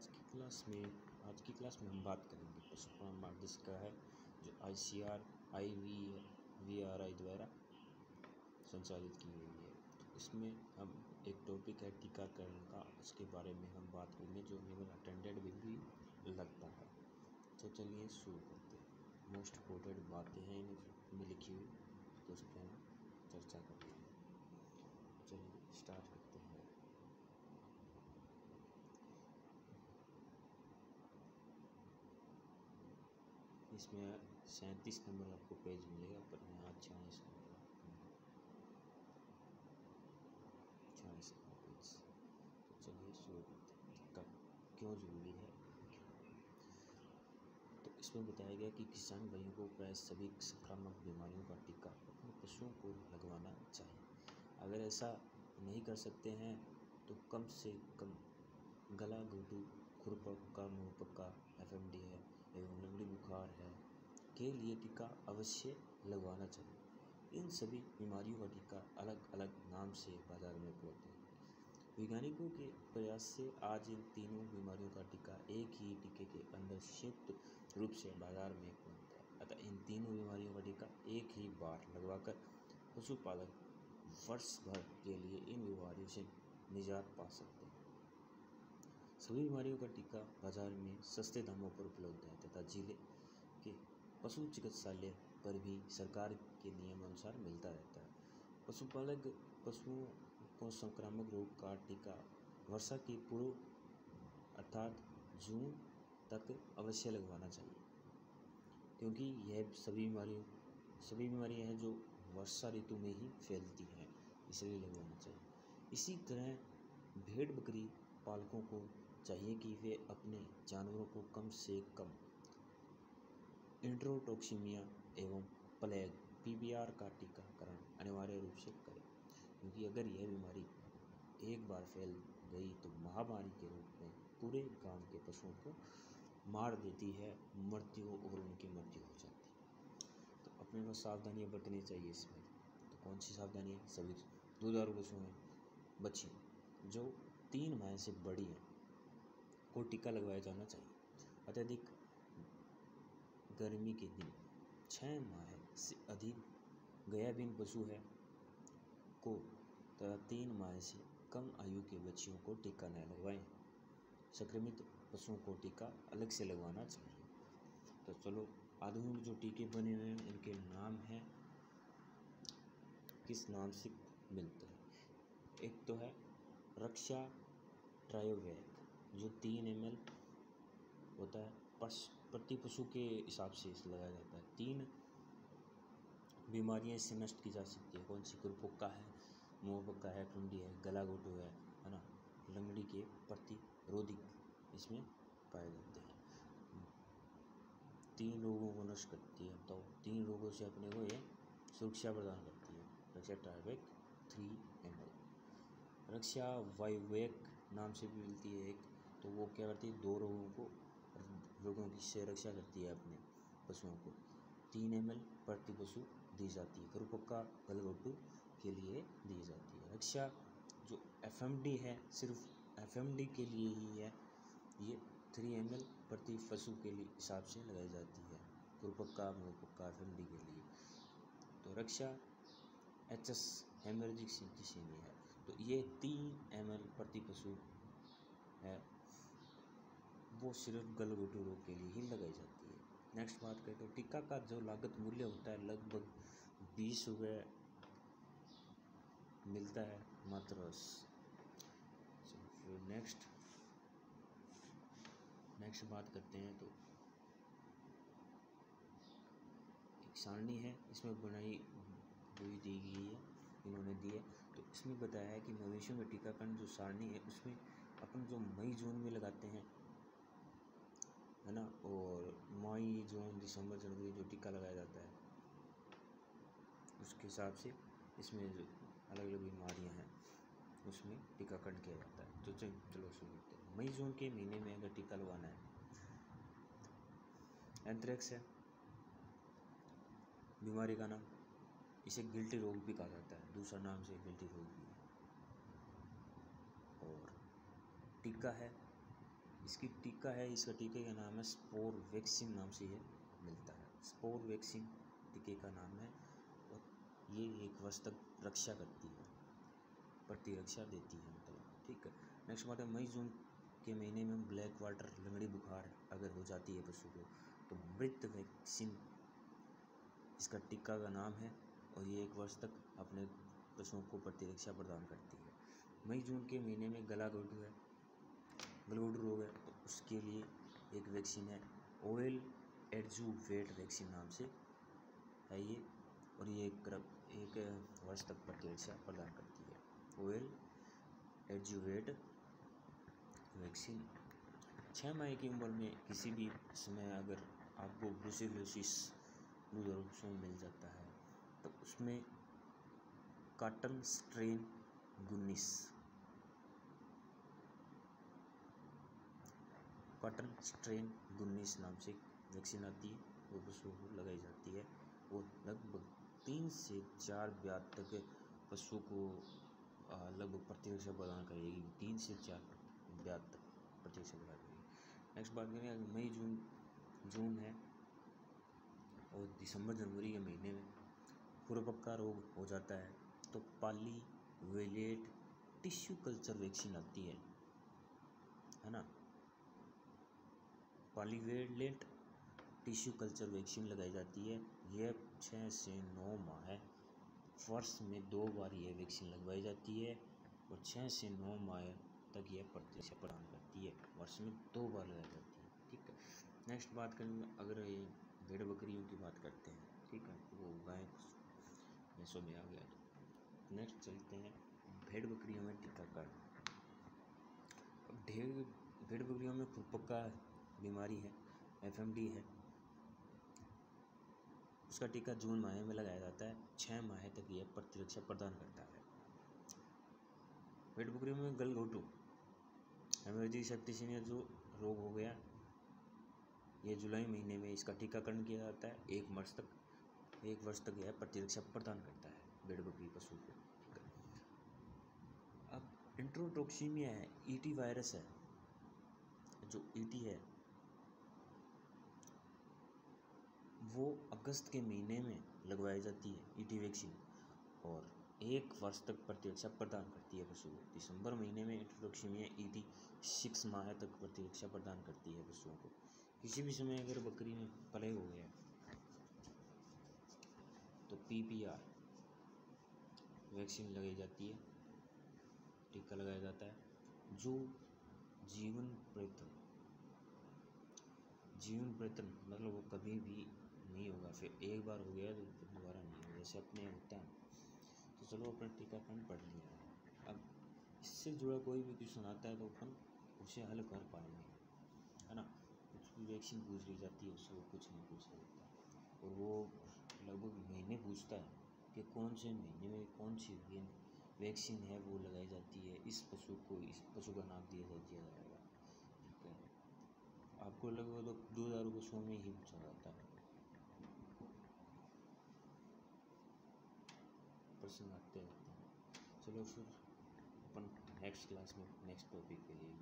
आज की क्लास में हम बात करेंगे पशुपालन मार्गदर्शिका का है जो ICAR IVRI द्वारा संचालित की गई है। तो इसमें हम एक टॉपिक है टीकाकरण का, उसके बारे में हम बात करेंगे जो लेवल अटेंडेड में भी लगता है। तो चलिए शुरू करते हैं। मोस्ट इम्पोर्टेंट बातें हैं इनमें लिखी हुई, तो उस पर हम चर्चा करते हैं। चलिए स्टार्ट करते हैं। इसमें 37 नंबर आपको पेज मिलेगा, पर यहाँ 46 नंबर पेज। तो चलिए शुरू करते हैं। टीका क्यों जरूरी है? तो इसमें बताया गया कि किसान भाइयों को प्राय सभी संक्रामक बीमारियों का टीका अपने पशुओं को लगवाना चाहिए। अगर ऐसा नहीं कर सकते हैं तो कम से कम गला, घोटू, खुरपका, मुंहपका, FMD है एवं लंगड़ी बुखार है के लिए टीका अवश्य लगवाना चाहिए। इन सभी बीमारियों का टीका अलग अलग नाम से बाजार में उपलब्ध है। वैज्ञानिकों के प्रयास से आज इन तीनों बीमारियों का टीका एक ही टीके के अंदर संयुक्त रूप से बाजार में उपलब्ध है। अतः इन तीनों बीमारियों का टीका एक ही बार लगवाकर पशुपालक वर्ष भर के लिए इन बीमारियों से निजात पा सकते हैं। सभी बीमारियों का टीका बाजार में सस्ते दामों पर उपलब्ध है तथा जिले के पशु चिकित्सालय पर भी सरकार के नियम अनुसार मिलता रहता है। पशुपालक पशुओं को संक्रामक रोग का टीका वर्षा के पूर्व अर्थात जून तक अवश्य लगवाना चाहिए, क्योंकि यह सभी बीमारियां हैं जो वर्षा ऋतु में ही फैलती हैं, इसलिए लगवाना चाहिए। इसी तरह भेड़ बकरी पालकों को चाहिए कि वे अपने जानवरों को कम से कम इंट्रोटॉक्सिमिया एवं प्लेग PBR का टीकाकरण अनिवार्य रूप से करें, क्योंकि अगर यह बीमारी एक बार फैल गई तो महामारी के रूप में पूरे गांव के पशुओं को मार देती है, उनकी मृत्यु हो जाती है। तो अपने को सावधानियाँ बरतनी चाहिए इसमें। तो कौन सी सावधानियाँ? सभी दुधारू पशु हैं, बच्चियों जो 3 माह से बड़ी हैं को टीका लगवाया जाना चाहिए। अत्यधिक गर्मी के दिन 6 माह से अधिक गाभीन पशु है को तथा 3 माह से कम आयु के बच्चियों को टीका न लगवाएं। संक्रमित पशुओं को टीका अलग से लगवाना चाहिए। तो चलो आधुनिक जो टीके बने हुए हैं उनके नाम हैं, किस नाम से मिलते हैं। एक तो है रक्षा ट्रायोवैक जो 3 ml होता है, प्रति पशु के हिसाब से इसे लगाया जाता है। 3 बीमारियां इससे नष्ट की जा सकती है। कौन सी? खुरपका है, मुंहपका है, FMD है, गला घोटू है ना, लंगड़ी के प्रतिरोधी इसमें पाए जाते हैं। 3 रोगों को नष्ट करती है। तो 3 रोगों से अपने को ये सुरक्षा प्रदान करती है। रक्षा ट्रायोवैक 3 ml। रक्षा वायुवेक नाम से भी मिलती है एक, तो वो क्या करती है? 2 रोगों की से रक्षा करती है अपने पशुओं को। 3 ml प्रति पशु दी जाती है। खुरपका, गलघोटू के लिए दी जाती है। रक्षा जो FMD है सिर्फ FMD के लिए ही है, ये 3 ml प्रति पशु के लिए हिसाब से लगाई जाती है। खुरपका, मुंहपका, FMD के लिए। तो रक्षा HS हेमरेजिक सिंचिनी है, तो ये 3 ml प्रति पशु है, वो सिर्फ गलघोटू रोग के लिए ही लगाई जाती है। नेक्स्ट बात करें तो टीका का जो लागत मूल्य होता है लगभग 20 रुपये मिलता है मात्र। फिर नेक्स्ट बात करते हैं तो एक सारणी है, इसमें बनाई हुई दी गई है, इन्होंने दी है। तो इसमें बताया है कि मवेशियों में टीकाकरण जो सारणी है उसमें अपन जो मई जून में लगाते हैं है ना, और मई जून दिसंबर जनवरी जो टीका लगाया जाता है उसके हिसाब से इसमें जो अलग अलग बीमारियां हैं उसमें टीकाकरण किया जाता है। तो चलो शुरू करते हैं। मई जून के महीने में अगर टीका लगवाना है, एंथ्रेक्स है बीमारी का नाम, इसे गिल्टी रोग भी कहा जाता है, दूसरा नाम से गिल्टी रोग भी है। और टीका है इसकी टीका है, इसका टीके का नाम है स्पोर वैक्सीन नाम से ये मिलता है। स्पोर वैक्सीन टीके का नाम है और ये 1 वर्ष तक रक्षा करती है, प्रतिरक्षा देती है मतलब, ठीक है। नेक्स्ट बात है मई जून के महीने में ब्लैक वाटर लंगड़ी बुखार अगर हो जाती है पशु को तो मृत वैक्सीन इसका टीका का नाम है और ये 1 वर्ष तक अपने पशुओं को प्रतिरक्षा प्रदान करती है। मई जून के महीने में गलाघोटू रोग है तो उसके लिए एक वैक्सीन है, ओएल एडजुवेट वैक्सीन नाम से है ये, और ये 1 वर्ष तक प्रतिरक्षा प्रदान करती है। ओएल एडजुवेट वैक्सीन 6 माह की उम्र में किसी भी समय अगर आपको ब्रुसेलोसिस मिल जाता है तो उसमें कॉटन स्ट्रेन 19 नाम से वैक्सीन आती है, वो पशुओं को लगाई जाती है। वो लगभग 3 से 4 ब्याज तक पशु को लगभग प्रतिरक्षा प्रदान करेगी, 3 से 4 ब्याज तक प्रतिरक्षा प्रदान करेगी। नेक्स्ट बात करें मई जून है और दिसंबर जनवरी के महीने में खुरपक्का रोग हो जाता है तो पॉलीवेलेट टिश्यू कल्चर वैक्सीन आती है ना। पॉलीवेलेट टिश्यू कल्चर वैक्सीन लगाई जाती है। यह 6 से 9 माह वर्ष में 2 बार यह वैक्सीन लगवाई जाती है और 6 से 9 माह तक यह प्रतिरक्षा प्रदान करती है, वर्ष में 2 बार लगाई जाती है, ठीक है। नेक्स्ट बात करेंगे अगर ये भेड़ बकरियों की बात करते हैं, ठीक है, वो गाय भैंसों में आ गया तो नेक्स्ट चलते हैं भेड़ बकरियों में टीकाकरण। अब भेड़ बकरियों में खुरपक्का बीमारी है, एफएमडी है, उसका टीका जून माह में लगाया जाता है। 6 माह तक यह प्रतिरक्षा प्रदान करता है। भेड़ बकरियों में गलघोटू हेमरेजिक सेप्टिसिमिया जो रोग हो गया, ये जुलाई महीने में इसका टीकाकरण किया जाता है। 1 वर्ष तक यह प्रतिरक्षा प्रदान करता है भेड़ बकरी पशु को। अब इंट्रोटॉक्सिमिया है, ईटी वायरस है, जो ईटी है वो अगस्त के महीने में लगवाई जाती है ईटी वैक्सीन और 1 वर्ष तक प्रतिरक्षा प्रदान करती है पशु को। दिसंबर महीने में इंट्रोटॉक्सिमिया ईटी 6 माह तक प्रतिरक्षा प्रदान करती है पशुओं को। किसी भी समय अगर बकरी में प्लेग हो गया तो पीपीआर वैक्सीन लगाई जाती है, टीका लगाया जाता है जो जीवन प्रयत्न मतलब वो कभी भी नहीं होगा, फिर एक बार हो गया तो दोबारा नहीं होगा, जैसे अपने होता है। तो चलो अपना टीकाकरण पढ़ लिया है। अब इससे जुड़ा कोई भी क्वेश्चन आता है तो अपन उसे हल कर पाएंगे, है ना। कुछ भी वैक्सीन पूछ ली जाती है उससे वो कुछ नहीं पूछ सकता और वो लगभग महीने पूछता है कि कौन से महीने में कौन सी वैक्सीन है वो लगाई जाती है, इस पशु का नाम दिया जाएगा, ठीक है। आपको लगभग तो 2000 पशुओं में ही पूछा जाता है, प्रश्न आते रहते हैं। चलो फिर अपन नेक्स्ट क्लास में नेक्स्ट टॉपिक के लिए